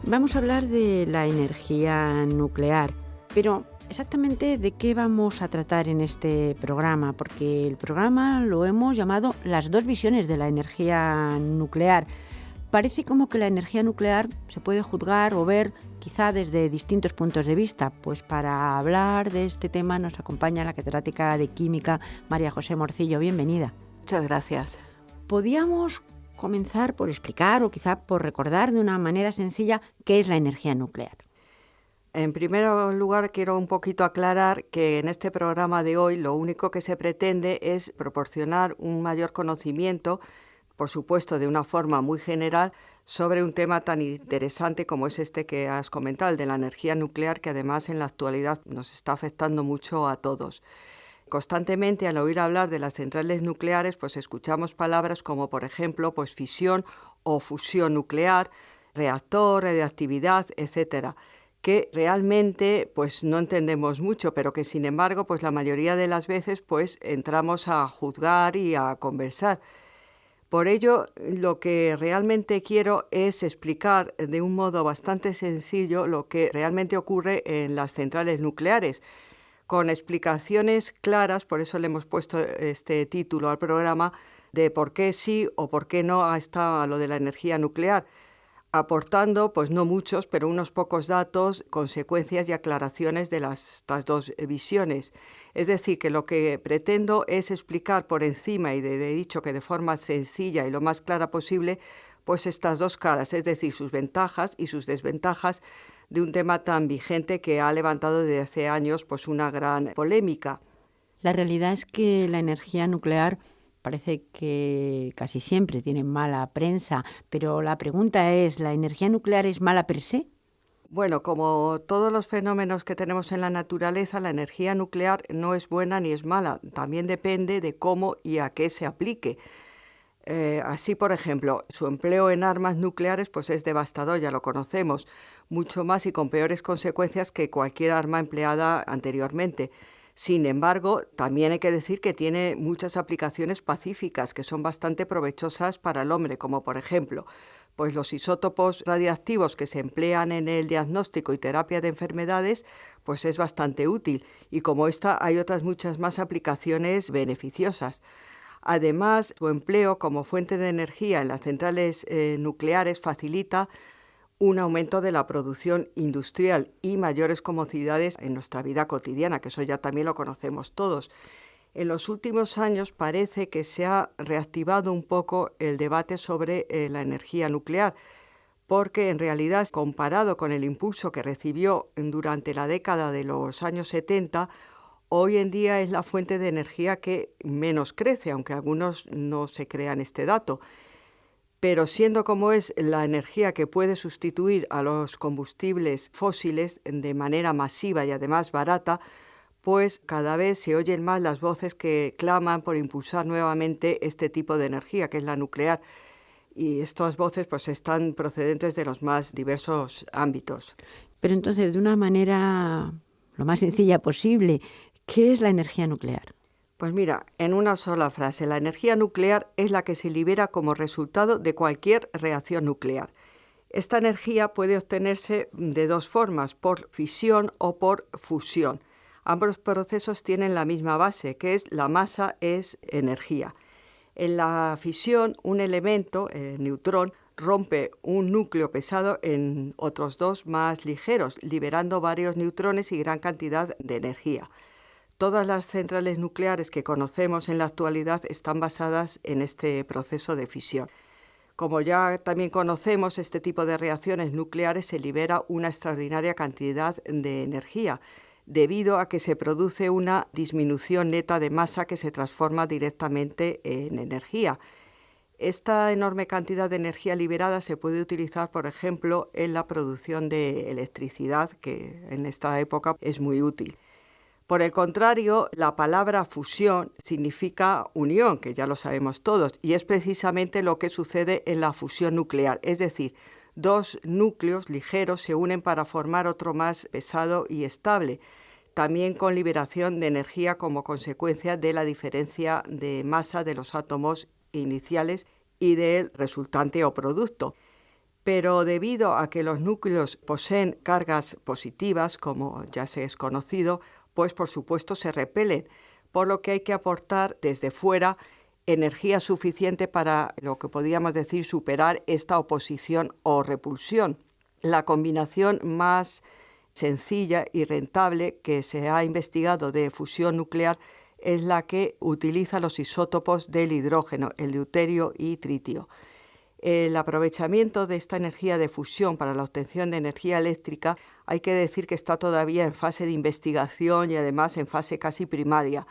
Vamos a hablar de la energía nuclear, pero exactamente de qué vamos a tratar en este programa, porque el programa lo hemos llamado Las dos visiones de la energía nuclear. Parece como que la energía nuclear se puede juzgar o ver quizá desde distintos puntos de vista. Pues para hablar de este tema nos acompaña la catedrática de Química María José Morcillo. Bienvenida. Muchas gracias. Podríamos comenzar por explicar o quizá por recordar de una manera sencilla qué es la energía nuclear. En primer lugar, quiero un poquito aclarar que en este programa de hoy lo único que se pretende es proporcionar un mayor conocimiento, por supuesto de una forma muy general, sobre un tema tan interesante como es este que has comentado, el de la energía nuclear, que además en la actualidad nos está afectando mucho a todos. Constantemente al oír hablar de las centrales nucleares, pues escuchamos palabras como, por ejemplo, pues fisión o fusión nuclear, reactor, radiactividad, etcétera, que realmente pues no entendemos mucho, pero que sin embargo pues la mayoría de las veces pues entramos a juzgar y a conversar. Por ello, lo que realmente quiero es explicar de un modo bastante sencillo lo que realmente ocurre en las centrales nucleares, con explicaciones claras, por eso le hemos puesto este título al programa, de por qué sí o por qué no está lo de la energía nuclear, aportando, pues no muchos, pero unos pocos datos, consecuencias y aclaraciones de estas dos visiones. Es decir, que lo que pretendo es explicar por encima y de dicho que de forma sencilla y lo más clara posible, pues estas dos caras, es decir, sus ventajas y sus desventajas de un tema tan vigente que ha levantado desde hace años pues una gran polémica. La realidad es que la energía nuclear parece que casi siempre tiene mala prensa, pero la pregunta es, ¿la energía nuclear es mala per se? Bueno, como todos los fenómenos que tenemos en la naturaleza, la energía nuclear no es buena ni es mala, también depende de cómo y a qué se aplique. Así, por ejemplo, su empleo en armas nucleares pues es devastador, ya lo conocemos, mucho más y con peores consecuencias que cualquier arma empleada anteriormente. Sin embargo, también hay que decir que tiene muchas aplicaciones pacíficas que son bastante provechosas para el hombre, como por ejemplo, pues los isótopos radiactivos que se emplean en el diagnóstico y terapia de enfermedades, pues es bastante útil. Y como esta, hay otras muchas más aplicaciones beneficiosas. Además, su empleo como fuente de energía en las centrales nucleares facilita un aumento de la producción industrial y mayores comodidades en nuestra vida cotidiana, que eso ya también lo conocemos todos. En los últimos años parece que se ha reactivado un poco el debate sobre la energía nuclear, porque en realidad, comparado con el impulso que recibió durante la década de los años 70, hoy en día es la fuente de energía que menos crece, aunque algunos no se crean este dato. Pero siendo como es la energía que puede sustituir a los combustibles fósiles de manera masiva y además barata, pues cada vez se oyen más las voces que claman por impulsar nuevamente este tipo de energía, que es la nuclear. Y estas voces pues están procedentes de los más diversos ámbitos. Pero entonces, de una manera lo más sencilla posible, ¿qué es la energía nuclear? Pues mira, en una sola frase, la energía nuclear es la que se libera como resultado de cualquier reacción nuclear. Esta energía puede obtenerse de dos formas, por fisión o por fusión. Ambos procesos tienen la misma base, que es la masa es energía. En la fisión, un elemento, el neutrón, rompe un núcleo pesado en otros dos más ligeros, liberando varios neutrones y gran cantidad de energía. Todas las centrales nucleares que conocemos en la actualidad están basadas en este proceso de fisión. Como ya también conocemos, este tipo de reacciones nucleares se libera una extraordinaria cantidad de energía, debido a que se produce una disminución neta de masa que se transforma directamente en energía. Esta enorme cantidad de energía liberada se puede utilizar, por ejemplo, en la producción de electricidad, que en esta época es muy útil. Por el contrario, la palabra fusión significa unión, que ya lo sabemos todos, y es precisamente lo que sucede en la fusión nuclear, es decir, dos núcleos ligeros se unen para formar otro más pesado y estable, también con liberación de energía como consecuencia de la diferencia de masa de los átomos iniciales y del resultante o producto. Pero debido a que los núcleos poseen cargas positivas, como ya se es conocido, pues por supuesto se repelen, por lo que hay que aportar desde fuera energía suficiente para lo que podríamos decir superar esta oposición o repulsión. La combinación más sencilla y rentable que se ha investigado de fusión nuclear es la que utiliza los isótopos del hidrógeno, el deuterio y tritio. El aprovechamiento de esta energía de fusión para la obtención de energía eléctrica hay que decir que está todavía en fase de investigación y además en fase casi primaria,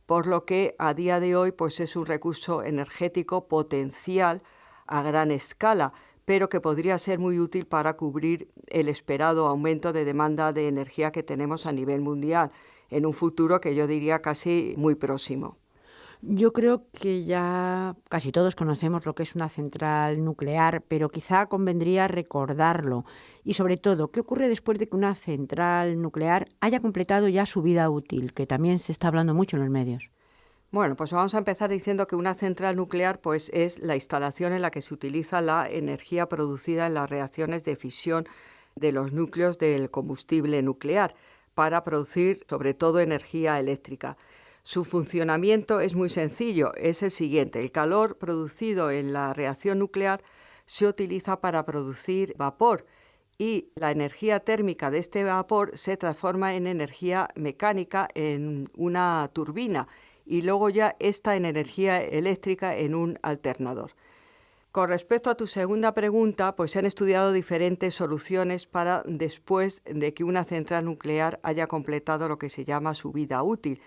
por lo que a día de hoy pues es un recurso energético potencial a gran escala, pero que podría ser muy útil para cubrir el esperado aumento de demanda de energía que tenemos a nivel mundial en un futuro que yo diría casi muy próximo. Yo creo que ya casi todos conocemos lo que es una central nuclear, pero quizá convendría recordarlo. Y sobre todo, ¿qué ocurre después de que una central nuclear haya completado ya su vida útil? Que también se está hablando mucho en los medios. Bueno, pues vamos a empezar diciendo que una central nuclear pues, es la instalación en la que se utiliza la energía producida en las reacciones de fisión de los núcleos del combustible nuclear para producir sobre todo energía eléctrica. Su funcionamiento es muy sencillo, es el siguiente. El calor producido en la reacción nuclear se utiliza para producir vapor y la energía térmica de este vapor se transforma en energía mecánica en una turbina y luego ya está en energía eléctrica en un alternador. Con respecto a tu segunda pregunta, pues se han estudiado diferentes soluciones para después de que una central nuclear haya completado lo que se llama su vida útil.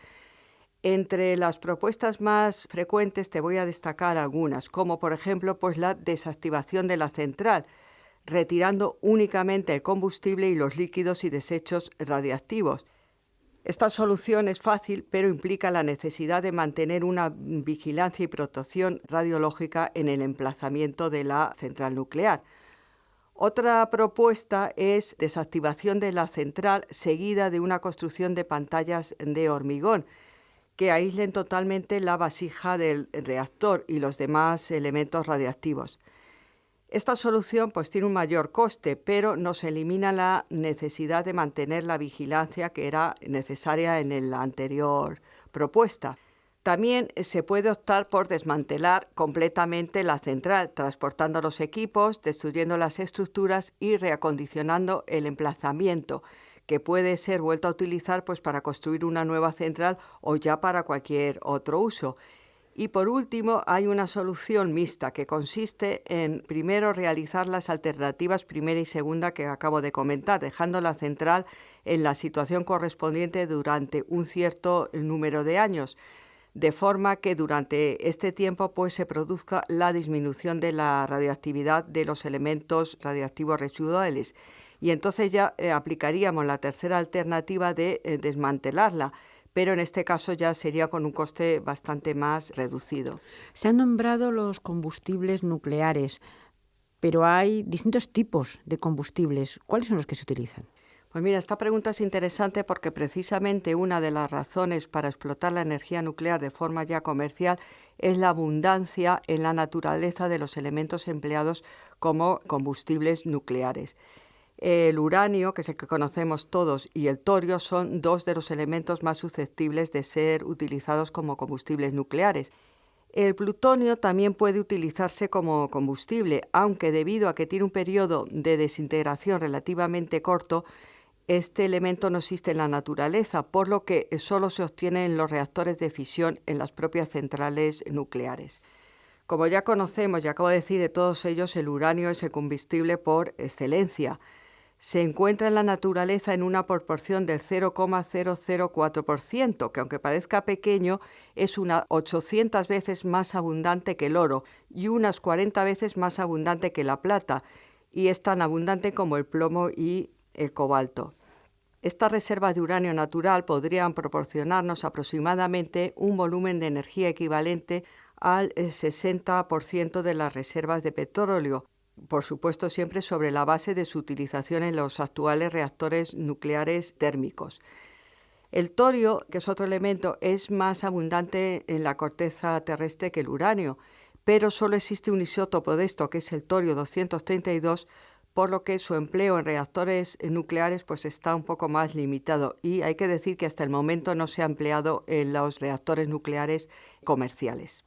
Entre las propuestas más frecuentes te voy a destacar algunas, como por ejemplo pues la desactivación de la central, retirando únicamente el combustible y los líquidos y desechos radiactivos. Esta solución es fácil, pero implica la necesidad de mantener una vigilancia y protección radiológica en el emplazamiento de la central nuclear. Otra propuesta es desactivación de la central seguida de una construcción de pantallas de hormigón que aíslen totalmente la vasija del reactor y los demás elementos radiactivos. Esta solución pues tiene un mayor coste, pero nos elimina la necesidad de mantener la vigilancia que era necesaria en la anterior propuesta. También se puede optar por desmantelar completamente la central, transportando los equipos, destruyendo las estructuras y reacondicionando el emplazamiento, que puede ser vuelto a utilizar pues, para construir una nueva central o ya para cualquier otro uso. Y por último, hay una solución mixta que consiste en primero realizar las alternativas primera y segunda que acabo de comentar, dejando la central en la situación correspondiente durante un cierto número de años, de forma que durante este tiempo pues, se produzca la disminución de la radiactividad de los elementos radiactivos residuales. Y entonces ya aplicaríamos la tercera alternativa de desmantelarla, pero en este caso ya sería con un coste bastante más reducido. Se han nombrado los combustibles nucleares, pero hay distintos tipos de combustibles. ¿Cuáles son los que se utilizan? Pues mira, esta pregunta es interesante porque precisamente una de las razones para explotar la energía nuclear de forma ya comercial es la abundancia en la naturaleza de los elementos empleados como combustibles nucleares. El uranio, que es el que conocemos todos, y el torio son dos de los elementos más susceptibles de ser utilizados como combustibles nucleares. El plutonio también puede utilizarse como combustible, aunque debido a que tiene un periodo de desintegración relativamente corto, este elemento no existe en la naturaleza, por lo que solo se obtiene en los reactores de fisión en las propias centrales nucleares. Como ya conocemos y acabo de decir de todos ellos, el uranio es el combustible por excelencia. Se encuentra en la naturaleza en una proporción del 0,004%, que aunque parezca pequeño, es unas 800 veces más abundante que el oro y unas 40 veces más abundante que la plata, y es tan abundante como el plomo y el cobalto. Estas reservas de uranio natural podrían proporcionarnos aproximadamente un volumen de energía equivalente al 60% de las reservas de petróleo, por supuesto siempre sobre la base de su utilización en los actuales reactores nucleares térmicos. El torio, que es otro elemento, es más abundante en la corteza terrestre que el uranio, pero solo existe un isótopo de esto, que es el torio 232, por lo que su empleo en reactores nucleares pues está un poco más limitado, y hay que decir que hasta el momento no se ha empleado en los reactores nucleares comerciales.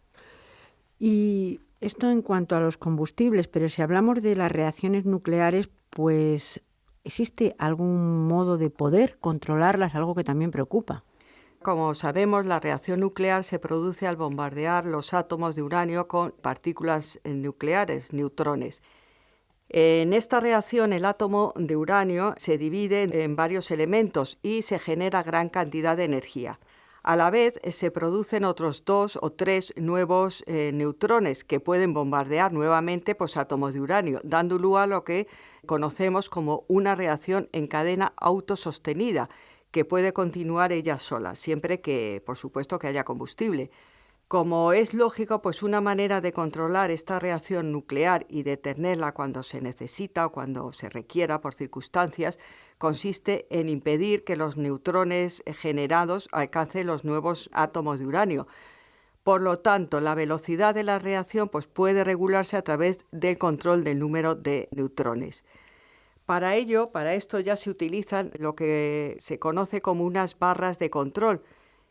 Y esto en cuanto a los combustibles, pero si hablamos de las reacciones nucleares, pues ¿existe algún modo de poder controlarlas? Algo que también preocupa. Como sabemos, la reacción nuclear se produce al bombardear los átomos de uranio con partículas nucleares, neutrones. En esta reacción, el átomo de uranio se divide en varios elementos y se genera gran cantidad de energía. A la vez, se producen otros 2 o 3 nuevos neutrones que pueden bombardear nuevamente átomos de uranio, dando lugar a lo que conocemos como una reacción en cadena autosostenida, que puede continuar ella sola, siempre que, por supuesto, que haya combustible. Como es lógico, pues una manera de controlar esta reacción nuclear y detenerla cuando se necesita o cuando se requiera por circunstancias, consiste en impedir que los neutrones generados alcancen los nuevos átomos de uranio. Por lo tanto, la velocidad de la reacción pues puede regularse a través del control del número de neutrones. Para esto ya se utilizan lo que se conoce como unas barras de control,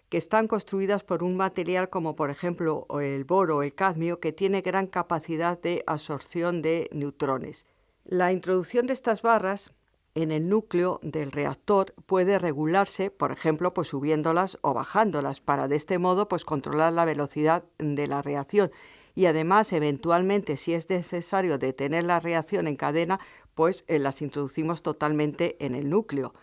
que están construidas por un material como por ejemplo el boro o el cadmio, que tiene gran capacidad de absorción de neutrones. La introducción de estas barras en el núcleo del reactor puede regularse, por ejemplo, pues subiéndolas o bajándolas, para de este modo pues controlar la velocidad de la reacción. Y además, eventualmente, si es necesario detener la reacción en cadena, pues las introducimos totalmente en el núcleo.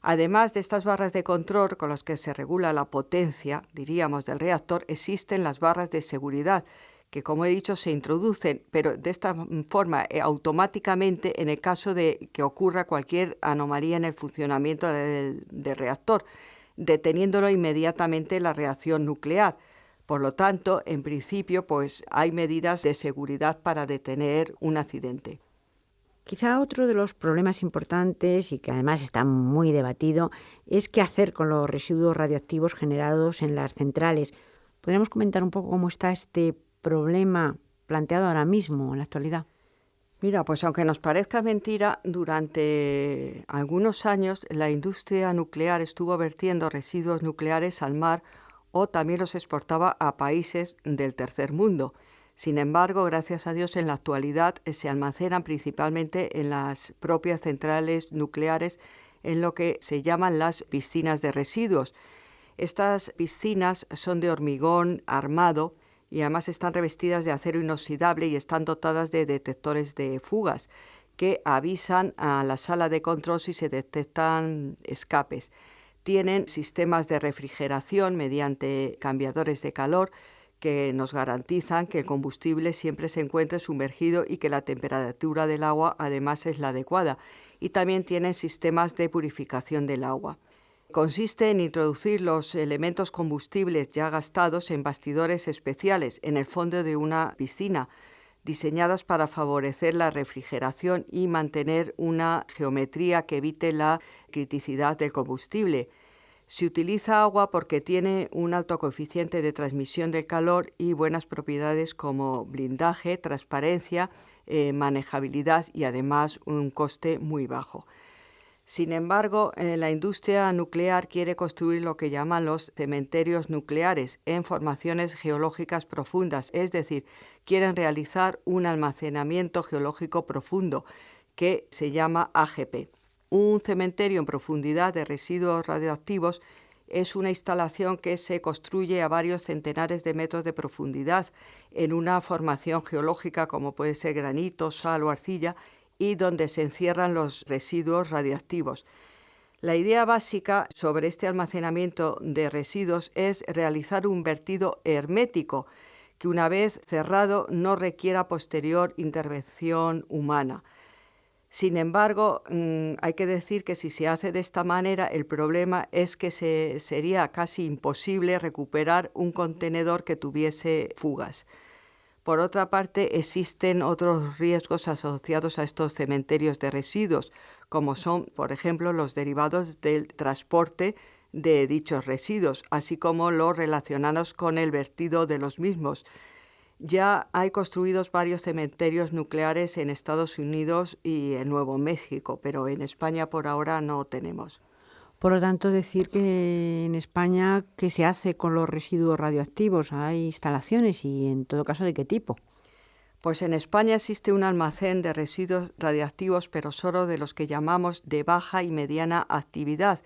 Además de estas barras de control con las que se regula la potencia, diríamos, del reactor, existen las barras de seguridad, que, como he dicho, se introducen, pero de esta forma automáticamente en el caso de que ocurra cualquier anomalía en el funcionamiento del reactor, deteniéndolo inmediatamente la reacción nuclear. Por lo tanto, en principio, pues hay medidas de seguridad para detener un accidente. Quizá otro de los problemas importantes y que además está muy debatido es qué hacer con los residuos radioactivos generados en las centrales. ¿Podríamos comentar un poco cómo está este problema planteado ahora mismo, en la actualidad? Mira, pues aunque nos parezca mentira, durante algunos años la industria nuclear estuvo vertiendo residuos nucleares al mar o también los exportaba a países del tercer mundo. Sin embargo, gracias a Dios, en la actualidad se almacenan principalmente en las propias centrales nucleares en lo que se llaman las piscinas de residuos. Estas piscinas son de hormigón armado y además están revestidas de acero inoxidable y están dotadas de detectores de fugas que avisan a la sala de control si se detectan escapes. Tienen sistemas de refrigeración mediante cambiadores de calor que nos garantizan que el combustible siempre se encuentre sumergido y que la temperatura del agua además es la adecuada. Y también tienen sistemas de purificación del agua. Consiste en introducir los elementos combustibles ya gastados en bastidores especiales en el fondo de una piscina, diseñadas para favorecer la refrigeración y mantener una geometría que evite la criticidad del combustible. Se utiliza agua porque tiene un alto coeficiente de transmisión del calor y buenas propiedades como blindaje, transparencia, manejabilidad y además un coste muy bajo. Sin embargo, la industria nuclear quiere construir lo que llaman los cementerios nucleares en formaciones geológicas profundas, es decir, quieren realizar un almacenamiento geológico profundo que se llama AGP. Un cementerio en profundidad de residuos radioactivos es una instalación que se construye a varios centenares de metros de profundidad en una formación geológica como puede ser granito, sal o arcilla, y donde se encierran los residuos radiactivos. La idea básica sobre este almacenamiento de residuos es realizar un vertido hermético que, una vez cerrado, no requiera posterior intervención humana. Sin embargo, hay que decir que si se hace de esta manera, el problema es que sería casi imposible recuperar un contenedor que tuviese fugas. Por otra parte, existen otros riesgos asociados a estos cementerios de residuos, como son, por ejemplo, los derivados del transporte de dichos residuos, así como los relacionados con el vertido de los mismos. Ya hay construidos varios cementerios nucleares en Estados Unidos y en Nuevo México, pero en España por ahora no tenemos. Por lo tanto, decir que en España, ¿qué se hace con los residuos radioactivos? ¿Hay instalaciones y, en todo caso, de qué tipo? Pues en España existe un almacén de residuos radiactivos, pero solo de los que llamamos de baja y mediana actividad,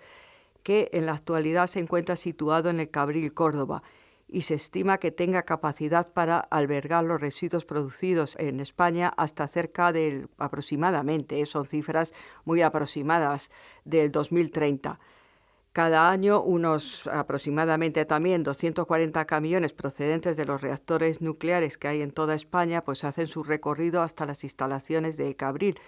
que en la actualidad se encuentra situado en el Cabril, Córdoba, y se estima que tenga capacidad para albergar los residuos producidos en España hasta cerca del, aproximadamente, son cifras muy aproximadas, del 2030. Cada año unos aproximadamente también 240 camiones procedentes de los reactores nucleares que hay en toda España pues hacen su recorrido hasta las instalaciones de Cabril,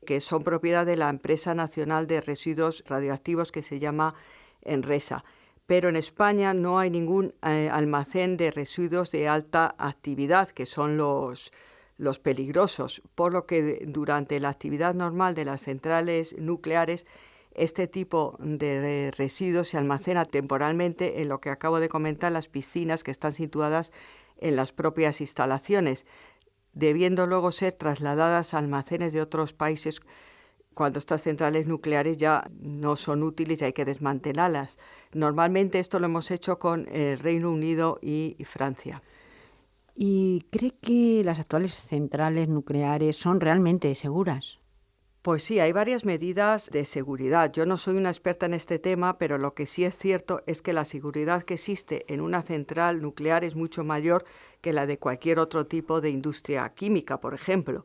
que son propiedad de la Empresa Nacional de Residuos Radioactivos que se llama Enresa. Pero en España no hay ningún almacén de residuos de alta actividad, que son los peligrosos, por lo que durante la actividad normal de las centrales nucleares este tipo de residuos se almacena temporalmente en lo que acabo de comentar, las piscinas que están situadas en las propias instalaciones, debiendo luego ser trasladadas a almacenes de otros países cuando estas centrales nucleares ya no son útiles y hay que desmantelarlas. Normalmente esto lo hemos hecho con el Reino Unido y Francia. ¿Y cree que las actuales centrales nucleares son realmente seguras? Pues sí, hay varias medidas de seguridad. Yo no soy una experta en este tema, pero lo que sí es cierto es que la seguridad que existe en una central nuclear es mucho mayor que la de cualquier otro tipo de industria química, por ejemplo.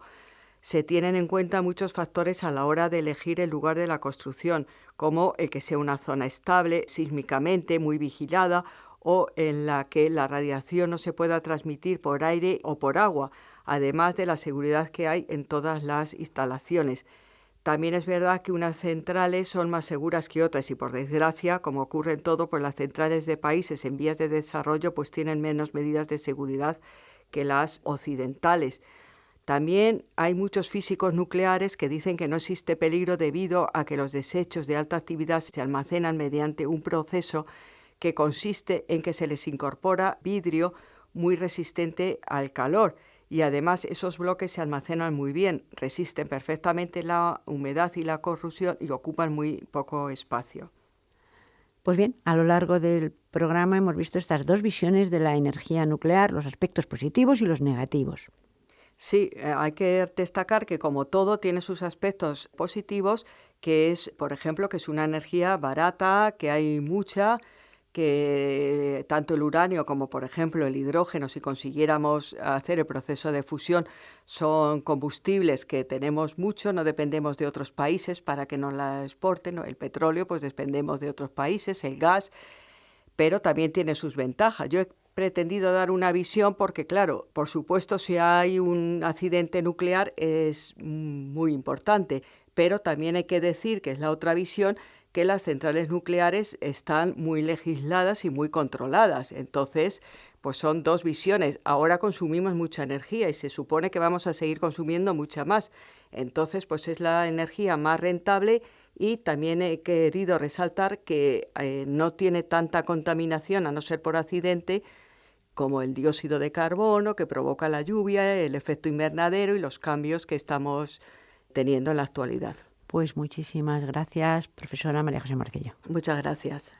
Se tienen en cuenta muchos factores a la hora de elegir el lugar de la construcción, como el que sea una zona estable, sísmicamente muy vigilada o en la que la radiación no se pueda transmitir por aire o por agua, además de la seguridad que hay en todas las instalaciones. También es verdad que unas centrales son más seguras que otras y, por desgracia, como ocurre en todo, pues las centrales de países en vías de desarrollo pues tienen menos medidas de seguridad que las occidentales. También hay muchos físicos nucleares que dicen que no existe peligro debido a que los desechos de alta actividad se almacenan mediante un proceso que consiste en que se les incorpora vidrio muy resistente al calor. Y además esos bloques se almacenan muy bien, resisten perfectamente la humedad y la corrosión y ocupan muy poco espacio. Pues bien, a lo largo del programa hemos visto estas dos visiones de la energía nuclear, los aspectos positivos y los negativos. Sí, hay que destacar que como todo tiene sus aspectos positivos, que es, por ejemplo, que es una energía barata, que hay mucha, que tanto el uranio como, por ejemplo, el hidrógeno, si consiguiéramos hacer el proceso de fusión, son combustibles que tenemos mucho, no dependemos de otros países para que nos la exporten, ¿no? El petróleo, pues dependemos de otros países, el gas, pero también tiene sus ventajas. Yo he pretendido dar una visión porque, claro, por supuesto, si hay un accidente nuclear es muy importante, pero también hay que decir, que es la otra visión, que las centrales nucleares están muy legisladas y muy controladas. Entonces, pues son dos visiones. Ahora consumimos mucha energía y se supone que vamos a seguir consumiendo mucha más. Entonces, pues es la energía más rentable y también he querido resaltar que no tiene tanta contaminación, a no ser por accidente, como el dióxido de carbono que provoca la lluvia, el efecto invernadero y los cambios que estamos teniendo en la actualidad. Pues muchísimas gracias, profesora María José Marcillo. Muchas gracias.